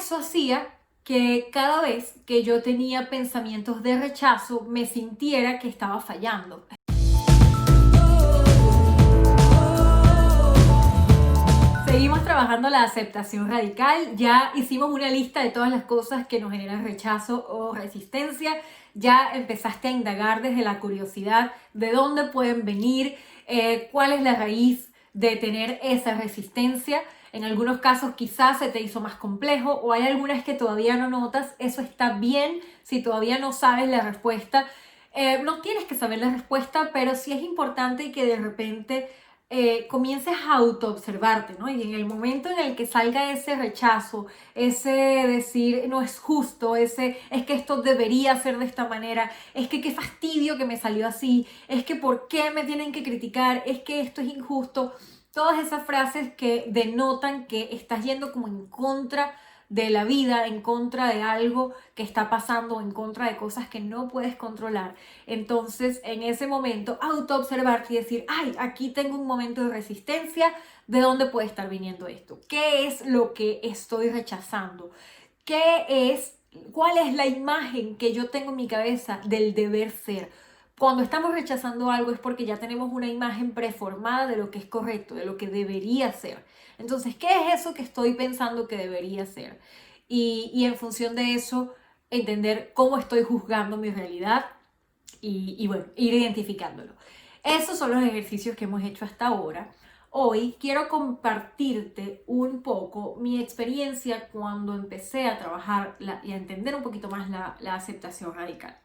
Eso hacía que cada vez que yo tenía pensamientos de rechazo me sintiera que estaba fallando. Seguimos trabajando la aceptación radical, ya hicimos una lista de todas las cosas que nos generan rechazo o resistencia, ya empezaste a indagar desde la curiosidad de dónde pueden venir, cuál es la raíz de tener esa resistencia. En algunos casos quizás se te hizo más complejo o hay algunas que todavía no notas. Eso está bien si todavía no sabes la respuesta. No tienes que saber la respuesta, pero sí es importante que de repente comiences a autoobservarte, ¿no? Y en el momento en el que salga ese rechazo, ese decir no es justo, ese es que esto debería ser de esta manera, es que qué fastidio que me salió así, es que por qué me tienen que criticar, es que esto es injusto, todas esas frases que denotan que estás yendo como en contra de la vida, en contra de algo que está pasando, en contra de cosas que no puedes controlar. Entonces, en ese momento, autoobservarte y decir, ay, aquí tengo un momento de resistencia, ¿de dónde puede estar viniendo esto? ¿Qué es lo que estoy rechazando? ¿Cuál es la imagen que yo tengo en mi cabeza del deber ser? Cuando estamos rechazando algo es porque ya tenemos una imagen preformada de lo que es correcto, de lo que debería ser. Entonces, ¿qué es eso que estoy pensando que debería ser? Y en función de eso, entender cómo estoy juzgando mi realidad y bueno, ir identificándolo. Esos son los ejercicios que hemos hecho hasta ahora. Hoy quiero compartirte un poco mi experiencia cuando empecé a trabajar y a entender un poquito más la aceptación radical.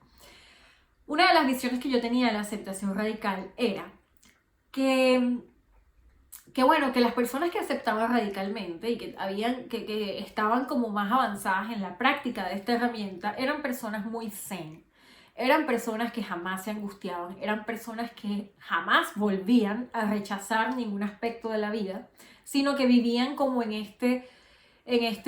Una de las visiones que yo tenía de la aceptación radical era que, que las personas que aceptaban radicalmente y que estaban como más avanzadas en la práctica de esta herramienta eran personas muy zen. Eran personas que jamás se angustiaban, eran personas que jamás volvían a rechazar ningún aspecto de la vida, sino que vivían como en este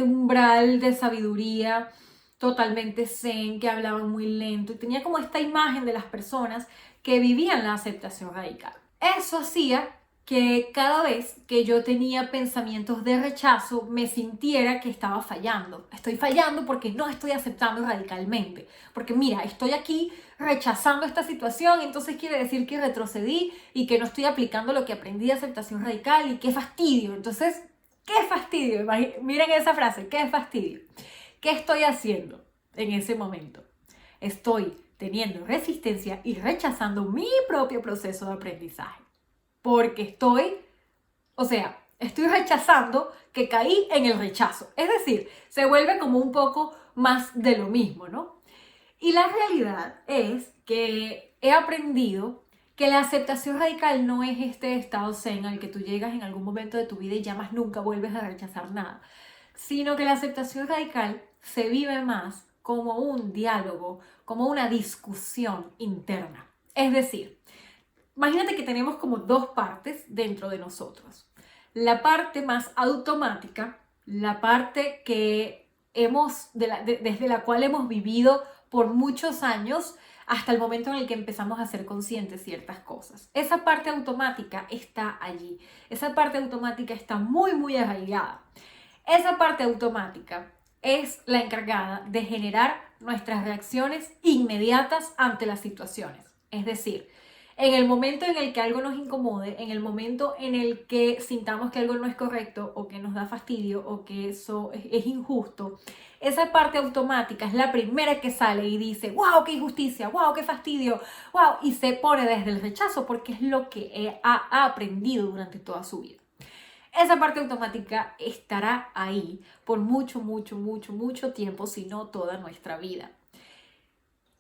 umbral de sabiduría totalmente zen, que hablaban muy lento y tenía como esta imagen de las personas que vivían la aceptación radical. Eso hacía que cada vez que yo tenía pensamientos de rechazo me sintiera que estaba fallando. Estoy fallando porque no estoy aceptando radicalmente. Porque mira, estoy aquí rechazando esta situación, entonces quiere decir que retrocedí y que no estoy aplicando lo que aprendí de aceptación radical y qué fastidio. Entonces, qué fastidio. Miren esa frase, qué fastidio. ¿Qué estoy haciendo en ese momento? Estoy teniendo resistencia y rechazando mi propio proceso de aprendizaje. Porque estoy rechazando que caí en el rechazo. Es decir, se vuelve como un poco más de lo mismo, ¿no? Y la realidad es que he aprendido que la aceptación radical no es este estado zen al que tú llegas en algún momento de tu vida y ya más nunca vuelves a rechazar nada, sino que la aceptación radical se vive más como un diálogo, como una discusión interna. Es decir, imagínate que tenemos como dos partes dentro de nosotros. La parte más automática, la parte que desde la cual hemos vivido por muchos años hasta el momento en el que empezamos a ser conscientes de ciertas cosas. Esa parte automática está allí. Esa parte automática está muy, muy arraigada. Esa parte automática es la encargada de generar nuestras reacciones inmediatas ante las situaciones. Es decir, en el momento en el que algo nos incomode, en el momento en el que sintamos que algo no es correcto o que nos da fastidio o que eso es injusto, esa parte automática es la primera que sale y dice, wow, qué injusticia, wow, qué fastidio, wow, y se pone desde el rechazo porque es lo que ha aprendido durante toda su vida. Esa parte automática estará ahí por mucho, mucho, mucho, mucho tiempo, si no toda nuestra vida.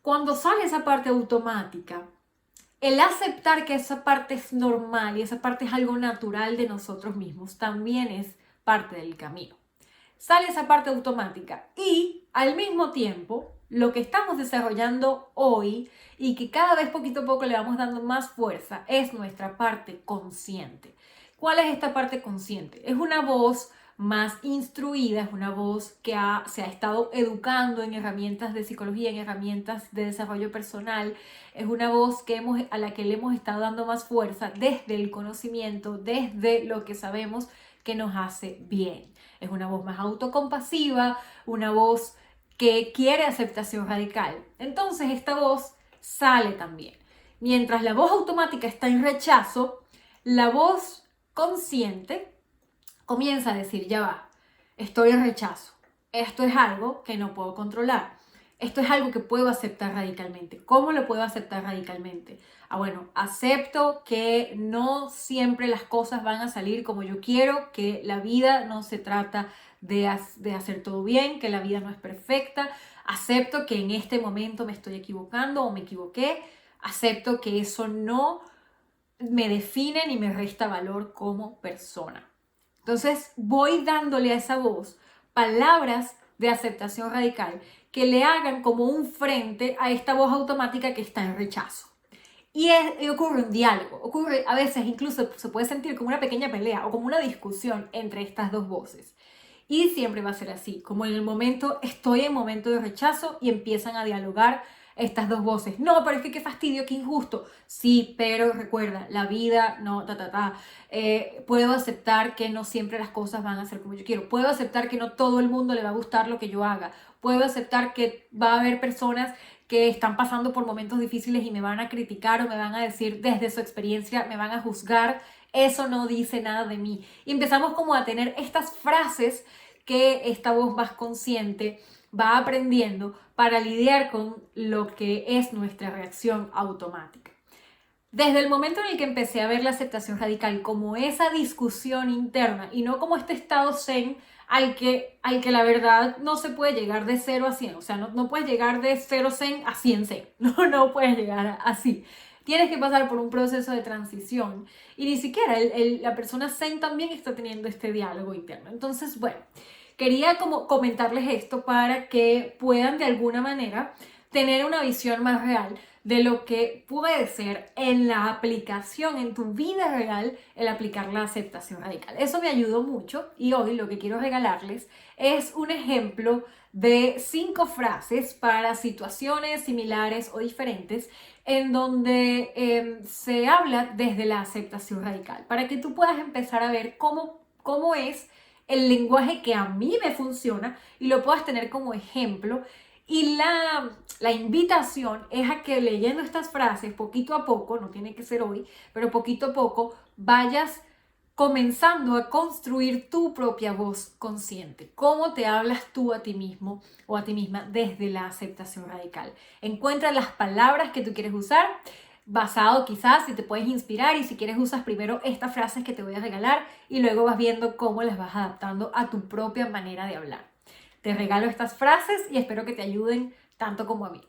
Cuando sale esa parte automática, el aceptar que esa parte es normal y esa parte es algo natural de nosotros mismos también es parte del camino. Sale esa parte automática y al mismo tiempo lo que estamos desarrollando hoy y que cada vez poquito a poco le vamos dando más fuerza es nuestra parte consciente. ¿Cuál es esta parte consciente? Es una voz más instruida, es una voz que se ha estado educando en herramientas de psicología, en herramientas de desarrollo personal, es una voz a la que le hemos estado dando más fuerza desde el conocimiento, desde lo que sabemos que nos hace bien. Es una voz más autocompasiva, una voz que quiere aceptación radical. Entonces esta voz sale también. Mientras la voz automática está en rechazo, la voz consciente comienza a decir, ya va, estoy en rechazo. Esto es algo que no puedo controlar. Esto es algo que puedo aceptar radicalmente. ¿Cómo lo puedo aceptar radicalmente? Bueno, acepto que no siempre las cosas van a salir como yo quiero, que la vida no se trata de hacer todo bien, que la vida no es perfecta. Acepto que en este momento me estoy equivocando o me equivoqué. Acepto que eso no me define ni me resta valor como persona. Entonces voy dándole a esa voz palabras de aceptación radical que le hagan como un frente a esta voz automática que está en rechazo. Y ocurre un diálogo, ocurre a veces incluso se puede sentir como una pequeña pelea o como una discusión entre estas dos voces. Y siempre va a ser así, como en el momento, estoy en momento de rechazo y empiezan a dialogar estas dos voces. No, pero es que qué fastidio, qué injusto. Sí, pero recuerda, la vida, no, puedo aceptar que no siempre las cosas van a ser como yo quiero. Puedo aceptar que no todo el mundo le va a gustar lo que yo haga. Puedo aceptar que va a haber personas que están pasando por momentos difíciles y me van a criticar o me van a decir desde su experiencia, me van a juzgar. Eso no dice nada de mí. Y empezamos como a tener estas frases que esta voz más consciente va aprendiendo para lidiar con lo que es nuestra reacción automática. Desde el momento en el que empecé a ver la aceptación radical como esa discusión interna y no como este estado zen al que la verdad no se puede llegar de 0 a 100, o sea, no puedes llegar de 0 zen a 100 zen, no puedes llegar así. Tienes que pasar por un proceso de transición y ni siquiera la persona zen también está teniendo este diálogo interno. Entonces, bueno, quería como comentarles esto para que puedan de alguna manera tener una visión más real de lo que puede ser en la aplicación, en tu vida real, el aplicar la aceptación radical. Eso me ayudó mucho y hoy lo que quiero regalarles es un ejemplo de 5 frases para situaciones similares o diferentes en donde se habla desde la aceptación radical, para que tú puedas empezar a ver cómo es el lenguaje que a mí me funciona y lo puedas tener como ejemplo. Y la invitación es a que leyendo estas frases poquito a poco, no tiene que ser hoy, pero poquito a poco vayas comenzando a construir tu propia voz consciente. ¿Cómo te hablas tú a ti mismo o a ti misma desde la aceptación radical? Encuentra las palabras que tú quieres usar, basado quizás si te puedes inspirar y si quieres usas primero estas frases que te voy a regalar y luego vas viendo cómo las vas adaptando a tu propia manera de hablar. Te regalo estas frases y espero que te ayuden tanto como a mí.